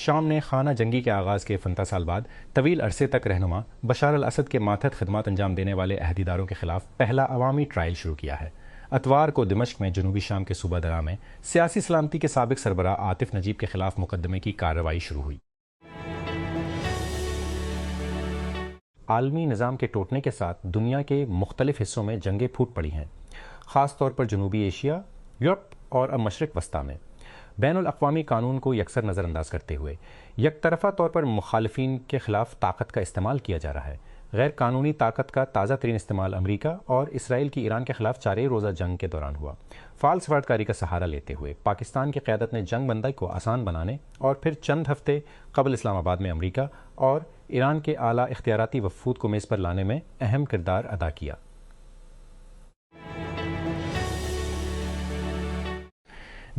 شام نے خانہ جنگی کے آغاز کے 50 سال بعد طویل عرصے تک رہنما بشار الاسد کے ماتحت خدمات انجام دینے والے عہدیداروں کے خلاف پہلا عوامی ٹرائل شروع کیا ہے۔ اتوار کو دمشق میں جنوبی شام کے صوبہ درہ میں سیاسی سلامتی کے سابق سربراہ عاطف نجیب کے خلاف مقدمے کی کارروائی شروع ہوئی۔ عالمی نظام کے ٹوٹنے کے ساتھ دنیا کے مختلف حصوں میں جنگیں پھوٹ پڑی ہیں، خاص طور پر جنوبی ایشیا، یورپ اور اب مشرق وسطیٰ میں۔ بین الاقوامی قانون کو یکسر نظر انداز کرتے ہوئے یک طرفہ طور پر مخالفین کے خلاف طاقت کا استعمال کیا جا رہا ہے۔ غیر قانونی طاقت کا تازہ ترین استعمال امریکہ اور اسرائیل کی ایران کے خلاف 4 روزہ جنگ کے دوران ہوا۔ فعال سفارتکاری کا سہارا لیتے ہوئے پاکستان کی قیادت نے جنگ بندی کو آسان بنانے اور پھر چند ہفتے قبل اسلام آباد میں امریکہ اور ایران کے اعلیٰ اختیاراتی وفود کو میز پر لانے میں اہم کردار ادا کیا۔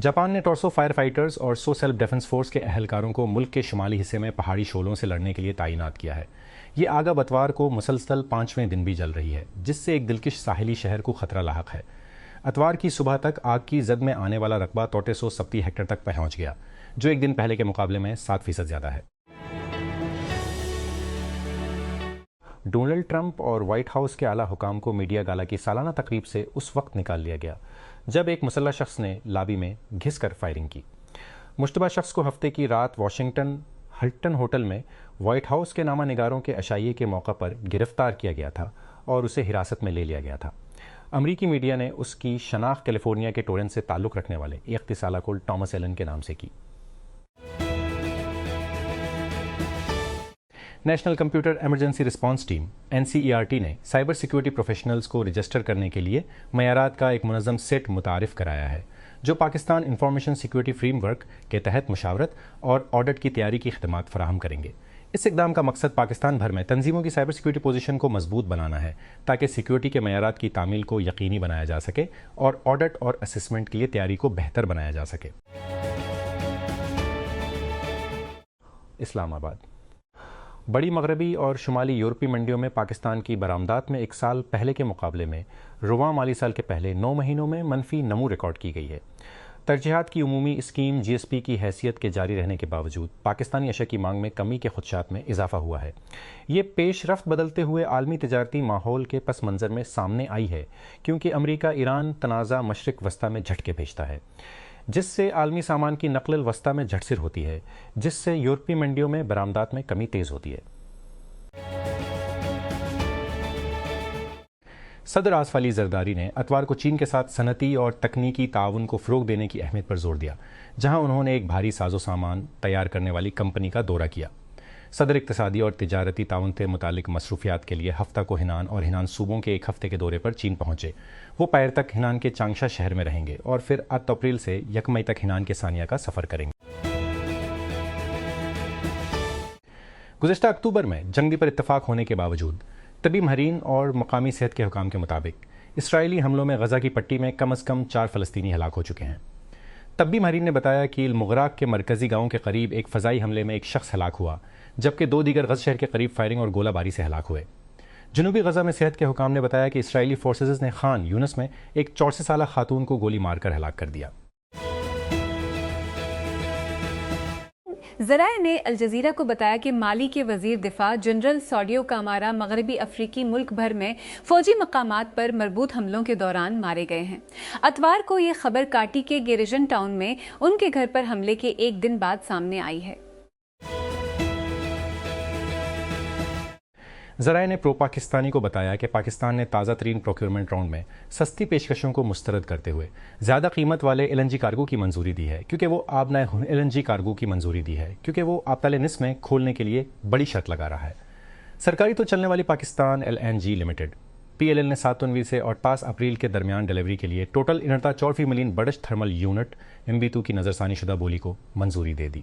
جاپان نے ٹورسو فائر فائٹرز اور سو سیلف ڈیفنس فورس کے اہلکاروں کو ملک کے شمالی حصے میں پہاڑی شعلوں سے لڑنے کے لیے تعینات کیا ہے۔ یہ آگ اب اتوار کو مسلسل 5ویں دن بھی جل رہی ہے، جس سے ایک دلکش ساحلی شہر کو خطرہ لاحق ہے۔ اتوار کی صبح تک آگ کی زد میں آنے والا رقبہ 370 ہیکٹر تک پہنچ گیا، جو ایک دن پہلے کے مقابلے میں 7% زیادہ ہے۔ ڈونلڈ ٹرمپ اور وائٹ ہاؤس کے اعلیٰ حکام کو میڈیا گالا کی سالانہ تقریب سے اس وقت نکال لیا گیا جب ایک مسلح شخص نے لابی میں گھس کر فائرنگ کی۔ مشتبہ شخص کو ہفتے کی رات واشنگٹن ہلٹن ہوٹل میں وائٹ ہاؤس کے نامہ نگاروں کے عشائیے کے موقع پر گرفتار کیا گیا تھا اور اسے حراست میں لے لیا گیا تھا۔ امریکی میڈیا نے اس کی شناخت کیلیفورنیا کے ٹورنٹ سے تعلق رکھنے والے 31 سالہ کو ٹامس ایلن کے نام سے کی۔ National computer emergency response team NCERT نے سائبر سیکیورٹی پروفیشنلز کو رجسٹر کرنے کے لیے معیارات کا ایک منظم سیٹ متعارف کرایا ہے، جو Pakistan information security frame work کے تحت مشاورت اور آڈٹ کی تیاری کی خدمات فراہم کریں گے۔ اس اقدام کا مقصد پاکستان بھر میں تنظیموں کی سائبر سیکیورٹی پوزیشن کو مضبوط بنانا ہے، تاکہ سیکیورٹی کے معیارات کی تعمیل کو یقینی بنایا جا سکے اور آڈٹ اور اسسمنٹ کے لیے تیاری کو بہتر بنایا جا سکے۔ اسلام آباد۔ بڑی مغربی اور شمالی یورپی منڈیوں میں پاکستان کی برآمدات میں 1 سال پہلے کے مقابلے میں رواں مالی سال کے پہلے 9 مہینوں میں منفی نمو ریکارڈ کی گئی ہے۔ ترجیحات کی عمومی اسکیم GSP کی حیثیت کے جاری رہنے کے باوجود پاکستانی اشیاء کی مانگ میں کمی کے خدشات میں اضافہ ہوا ہے۔ یہ پیش رفت بدلتے ہوئے عالمی تجارتی ماحول کے پس منظر میں سامنے آئی ہے، کیونکہ امریکہ ایران تنازع مشرق وسطیٰ میں جھٹکے بھیجتا ہے، جس سے عالمی سامان کی نقل الوسطیٰ میں جھٹ سر ہوتی ہے، جس سے یورپی منڈیوں میں برآمدات میں کمی تیز ہوتی ہے۔ صدر آصف علی زرداری نے اتوار کو چین کے ساتھ صنعتی اور تکنیکی تعاون کو فروغ دینے کی اہمیت پر زور دیا، جہاں انہوں نے ایک بھاری ساز و سامان تیار کرنے والی کمپنی کا دورہ کیا۔ صدر اقتصادی اور تجارتی تعاون سے متعلق مصروفیات کے لیے ہفتہ کو ہنان اور ہنان صوبوں کے ایک ہفتے کے دورے پر چین پہنچے۔ وہ پیر تک ہنان کے چانگشا شہر میں رہیں گے اور پھر 8 اپریل سے 1 مئی تک ہنان کے ثانیہ کا سفر کریں گے۔ گزشتہ اکتوبر میں جنگ پر اتفاق ہونے کے باوجود طبی ماہرین اور مقامی صحت کے حکام کے مطابق اسرائیلی حملوں میں غزہ کی پٹی میں کم از کم 4 فلسطینی ہلاک ہو چکے ہیں۔ طبی ماہرین نے بتایا کہ المغراق کے مرکزی گاؤں کے قریب ایک فضائی حملے میں ایک شخص ہلاک ہوا، جبکہ 2 دیگر غزہ شہر کے قریب فائرنگ اور گولہ باری سے ہلاک ہوئے۔ جنوبی غزہ میں صحت کے حکام نے بتایا کہ اسرائیلی فورسز نے خان یونس میں ایک 64 سالہ خاتون کو گولی مار کر ہلاک کر دیا۔ ذرائع نے الجزیرہ کو بتایا کہ مالی کے وزیر دفاع جنرل ساڈیو کامارا مغربی افریقی ملک بھر میں فوجی مقامات پر مربوط حملوں کے دوران مارے گئے ہیں۔ اتوار کو یہ خبر کاٹی کے گیریجن ٹاؤن میں ان کے گھر پر حملے کے 1 دن بعد سامنے آئی ہے۔ ذرائع نے پرو پاکستانی کو بتایا کہ پاکستان نے تازہ ترین پروکیورمنٹ راؤنڈ میں سستی پیشکشوں کو مسترد کرتے ہوئے زیادہ قیمت والے LNG کارگو کی منظوری دی ہے، کیونکہ وہ آبنائے LNG کارگو کی منظوری دی ہے کیونکہ وہ آبتال نصف میں کھولنے کے لیے بڑی شرط لگا رہا ہے۔ سرکاری تو چلنے والی پاکستان LNG لمیٹڈ PLL نے 7 سے اور 5 اپریل کے درمیان ڈیلیوری کے لیے total 64 million British thermal unit MB2 کی نظرثانی شدہ بولی کو منظوری دے دی۔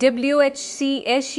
WHCSC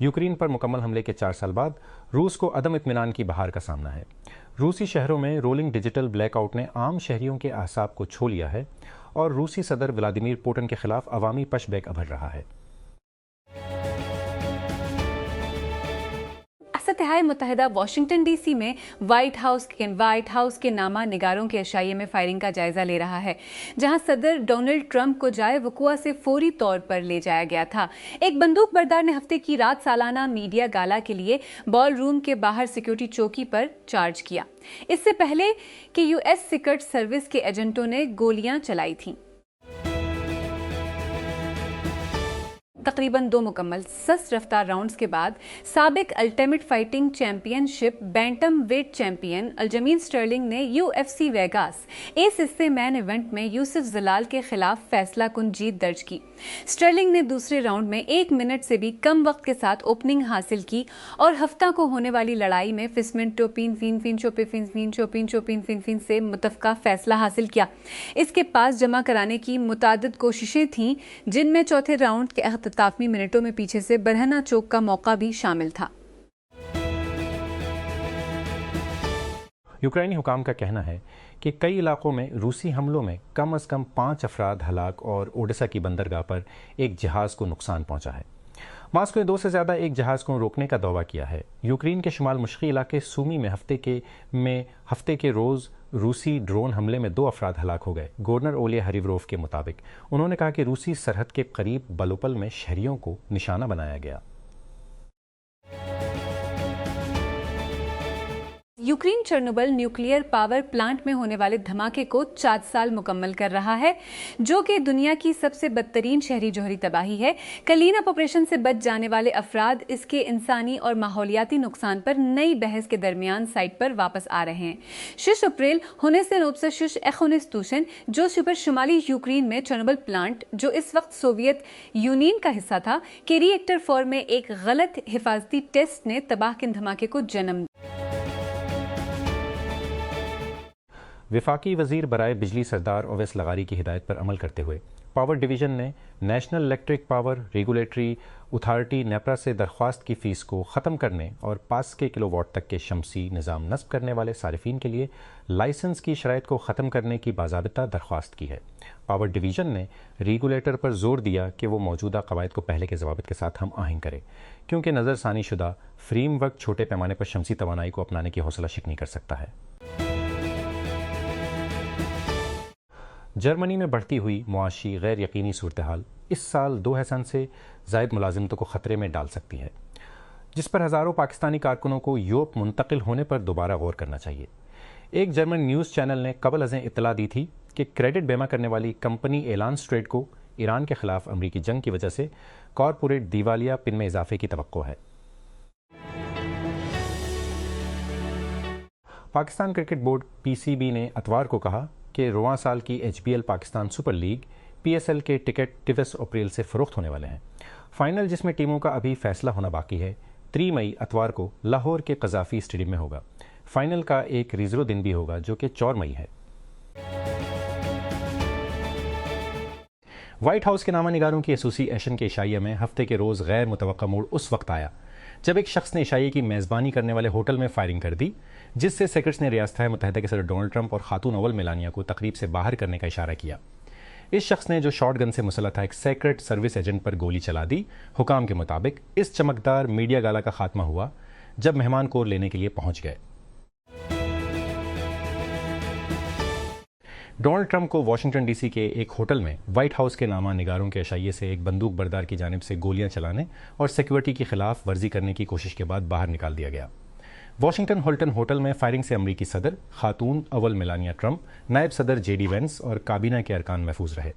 یوکرین پر مکمل حملے کے 4 سال بعد روس کو عدم اطمینان کی بہار کا سامنا ہے۔ روسی شہروں میں رولنگ ڈیجیٹل بلیک آؤٹ نے عام شہریوں کے اعصاب کو چھو لیا ہے اور روسی صدر ولادیمیر پوٹن کے خلاف عوامی پش بیک ابھر رہا ہے۔ ریاست متحدہ واشنگٹن ڈی سی میں وائٹ ہاؤس کے نامہ نگاروں کے عشائیے میں فائرنگ کا جائزہ لے رہا ہے، جہاں صدر ڈونلڈ ٹرمپ کو جائے وقوع سے فوری طور پر لے جایا گیا تھا۔ ایک بندوق بردار نے ہفتے کی رات سالانہ میڈیا گالا کے لیے بال روم کے باہر سیکورٹی چوکی پر چارج کیا، اس سے پہلے کہ یو ایس سیکرٹ سروس کے ایجنٹوں نے گولیاں چلائی تھیں۔ تقریباً 2 مکمل سست رفتار راؤنڈز کے بعد سابق الٹیمیٹ فائٹنگ چیمپئن شپ بینٹم ویٹ چیمپئن الجمین سٹرلنگ نے UFC ویگاس ایس حصے مین ایونٹ میں یوسف زلال کے خلاف فیصلہ کن جیت درج کی۔ سٹرلنگ نے دوسرے راؤنڈ میں 1 منٹ سے بھی کم وقت کے ساتھ اوپننگ حاصل کی اور ہفتہ کو ہونے والی لڑائی میں فسمن سے متفقہ فیصلہ حاصل کیا۔ اس کے پاس جمع کرانے کی متعدد کوششیں تھیں، جن میں چوتھے راؤنڈ کے اختتامی منٹوں میں پیچھے سے برہنہ چوک کا موقع بھی شامل تھا۔ یوکرینی حکام کا کہنا ہے کہ کئی علاقوں میں روسی حملوں میں کم از کم 5 افراد ہلاک اور اوڈیسا کی بندرگاہ پر ایک جہاز کو نقصان پہنچا ہے۔ ماسکو نے 2 سے زیادہ ایک جہاز کو روکنے کا دعویٰ کیا ہے۔ یوکرین کے شمال مشرقی علاقے سومی میں ہفتے کے روز روسی ڈرون حملے میں 2 افراد ہلاک ہو گئے۔ گورنر اولیا ہریوروف کے مطابق انہوں نے کہا کہ روسی سرحد کے قریب بلوپل میں شہریوں کو نشانہ بنایا گیا۔ Ukraine Chernobyl nuclear power plant میں ہونے والے دھماکے کو 4 سال مکمل کر رہا ہے، جو کہ دنیا کی سب سے بدترین شہری جوہری تباہی ہے۔ کلین اپ آپریشن سے بچ جانے والے افراد اس کے انسانی اور ماحولیاتی نقصان پر نئی بحث کے درمیان سائٹ پر واپس آ رہے ہیں۔ 6 اپریل جو شمالی یوکرین میں چرنوبل پلانٹ، جو اس وقت سوویت یونین کا حصہ تھا، کے ری ایکٹر 4 میں ایک غلط حفاظتی ٹیسٹ نے تباہ کن دھماکے کو جنم دیا۔ وفاقی وزیر برائے بجلی سردار اویس لغاری کی ہدایت پر عمل کرتے ہوئے پاور ڈویژن نے national electric power regulatory authority NEPRA سے درخواست کی فیس کو ختم کرنے اور 5 کلو واٹ تک کے شمسی نظام نصب کرنے والے صارفین کے لیے لائسنس کی شرائط کو ختم کرنے کی باضابطہ درخواست کی ہے۔ پاور ڈویژن نے ریگولیٹر پر زور دیا کہ وہ موجودہ قواعد کو پہلے کے ضوابط کے ساتھ ہم آہنگ کرے، کیونکہ نظر ثانی شدہ فریم ورک چھوٹے پیمانے پر شمسی توانائی کو اپنانے کی حوصلہ شکنی کر سکتا ہے۔ جرمنی میں بڑھتی ہوئی معاشی غیر یقینی صورتحال اس سال 2000 سے زائد ملازمتوں کو خطرے میں ڈال سکتی ہے، جس پر ہزاروں پاکستانی کارکنوں کو یورپ منتقل ہونے پر دوبارہ غور کرنا چاہیے۔ ایک جرمن نیوز چینل نے قبل ازیں اطلاع دی تھی کہ کریڈٹ بیمہ کرنے والی کمپنی ایلانس ٹریڈ کو ایران کے خلاف امریکی جنگ کی وجہ سے کارپوریٹ دیوالیہ پن میں اضافے کی توقع ہے۔ پاکستان کرکٹ بورڈ PCB نے اتوار کو کہا کہ رواں سال کی HBL Pakistan super league PSL کے ٹکٹ 23 اپریل سے فروخت ہونے والے ہیں۔ فائنل، جس میں ٹیموں کا ابھی فیصلہ ہونا باقی ہے، 3 مئی اتوار کو لاہور کے قذافی اسٹیڈیم میں ہوگا۔ فائنل کا ایک ریزرو دن بھی ہوگا جو کہ 4 مئی ہے۔ وائٹ ہاؤس کے نامہ نگاروں کی ایسوسی ایشن کے عشائیہ میں ہفتے کے روز غیر متوقع موڑ اس وقت آیا جب ایک شخص نے عشائیے کی میزبانی کرنے والے ہوٹل میں فائرنگ کر دی، جس سے سیکرٹس نے ریاست متحدہ کے صدر ڈونلڈ ٹرمپ اور خاتون اول میلانیہ کو تقریب سے باہر کرنے کا اشارہ کیا۔ اس شخص نے، جو شارٹ گن سے مسلح تھا، ایک سیکرٹ سروس ایجنٹ پر گولی چلا دی۔ حکام کے مطابق اس چمکدار میڈیا گالا کا خاتمہ ہوا جب مہمان کور لینے کے لیے پہنچ گئے۔ ڈونلڈ ٹرمپ کو واشنگٹن DC کے ایک ہوٹل میں وائٹ ہاؤس کے نامہ نگاروں کے عشائیے سے ایک بندوق بردار کی جانب سے گولیاں چلانے اور سیکورٹی کی خلاف ورزی کرنے کی کوشش کے بعد باہر نکال دیا گیا۔ واشنگٹن ہولٹن ہوٹل میں فائرنگ سے امریکی صدر، خاتون اول میلانیہ ٹرمپ، نائب صدر JD وینس اور کابینہ کے ارکان محفوظ رہے۔